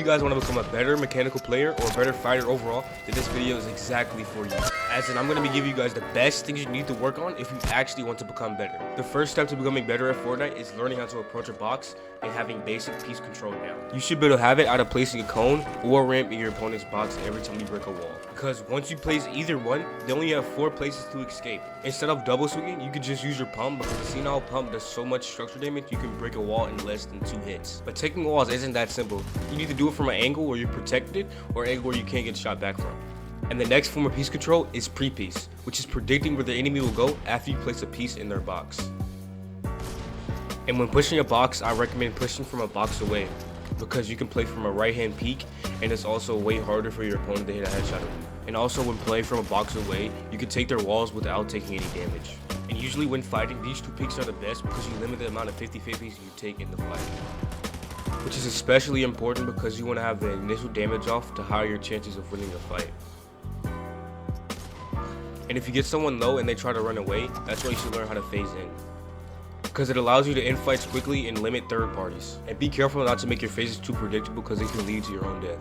you guys want to become a better mechanical player or a better fighter overall, then this video is exactly for you. As in, I'm going to be giving you guys the best things you need to work on if you actually want to become better. The first step to becoming better at Fortnite is learning how to approach a box and having basic piece control down. You should be able to have it out of placing a cone or a ramp in your opponent's box every time you break a wall. Because once you place either one, they only have 4 places to escape. Instead of double swinging, you could just use your pump, because the senile pump does so much structure damage you can break a wall in less than 2 hits. But taking walls isn't that simple. You need to do it from an angle where you're protected or an angle where you can't get shot back from. And the next form of piece control is pre-piece, which is predicting where the enemy will go after you place a piece in their box. And when pushing a box, I recommend pushing from a box away, because you can play from a right hand peek, and it's also way harder for your opponent to hit a headshot of you. And also when playing from a box away, you can take their walls without taking any damage. And usually when fighting, these 2 peeks are the best because you limit the amount of 50-50s you take in the fight. Which is especially important because you want to have the initial damage off to higher your chances of winning the fight. And if you get someone low and they try to run away, that's why you should learn how to phase in, because it allows you to end fights quickly and limit third parties. And be careful not to make your phases too predictable, because it can lead to your own death.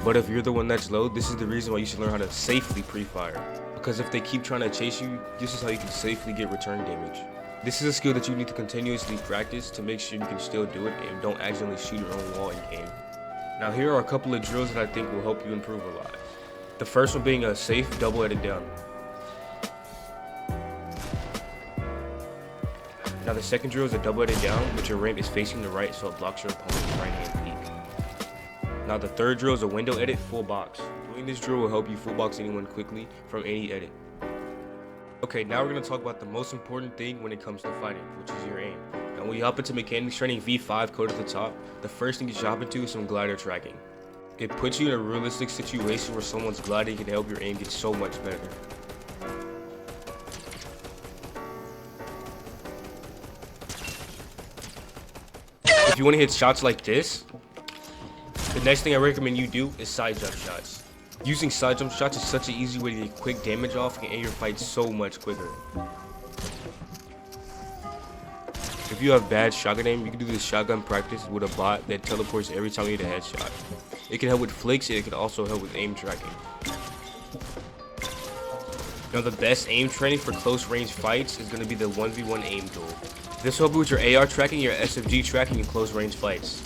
But if you're the one that's low, this is the reason why you should learn how to safely pre-fire, because if they keep trying to chase you, this is how you can safely get return damage. This is a skill that you need to continuously practice to make sure you can still do it and don't accidentally shoot your own wall in game. Now here are a couple of drills that I think will help you improve a lot. The first one being a safe double-headed down. Now the second drill is a double-headed down, but your ramp is facing the right so it blocks your opponent's right hand peek. Now the third drill is a window edit full box. Doing this drill will help you full box anyone quickly from any edit. Okay, now we're going to talk about the most important thing when it comes to fighting, which is your aim. Now when you hop into mechanics training V5 code at the top, the first thing you should hop into is some glider tracking. It puts you in a realistic situation where someone's gliding can help your aim get so much better. If you want to hit shots like this, the next thing I recommend you do is side jump shots. Using side jump shots is such an easy way to get quick damage off and end your fight so much quicker. If you have bad shotgun aim, you can do this shotgun practice with a bot that teleports every time you hit a headshot. It can help with flicks, and it can also help with aim tracking. Now the best aim training for close range fights is going to be the 1v1 aim duel. This will help you with your AR tracking, your SFG tracking, and close range fights.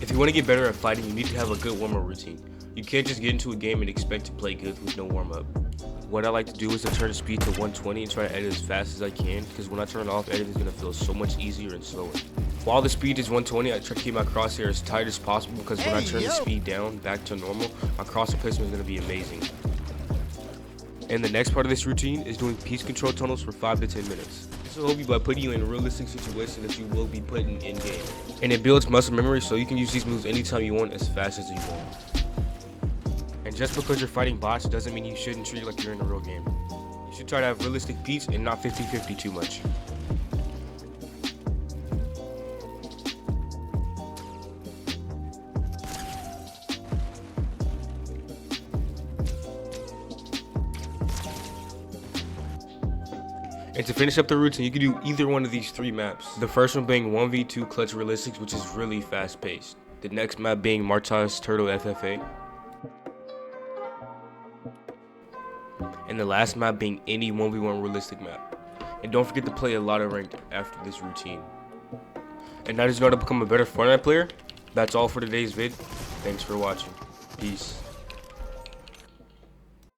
If you want to get better at fighting, you need to have a good warm-up routine. You can't just get into a game and expect to play good with no warm-up. What I like to do is to turn the speed to 120 and try to edit as fast as I can, because when I turn it off, editing is going to feel so much easier and slower. While the speed is 120, I try to keep my crosshair as tight as possible, because when I turn the speed down back to normal, my crosshair placement is going to be amazing. And the next part of this routine is doing piece control tunnels for 5 to 10 minutes. This will help you by putting you in a realistic situation that you will be put in game. And it builds muscle memory, so you can use these moves anytime you want, as fast as you want. And just because you're fighting bots doesn't mean you shouldn't treat it like you're in a real game. You should try to have realistic beats and not 50-50 too much. And to finish up the routine, you can do either one of these 3 maps. The first one being 1v2 Clutch Realistics, which is really fast paced. The next map being Marta's Turtle FFA. And the last map being any 1v1 realistic map. And don't forget to play a lot of ranked after this routine. And now that you know how to become a better Fortnite player, that's all for today's vid. Thanks for watching. Peace.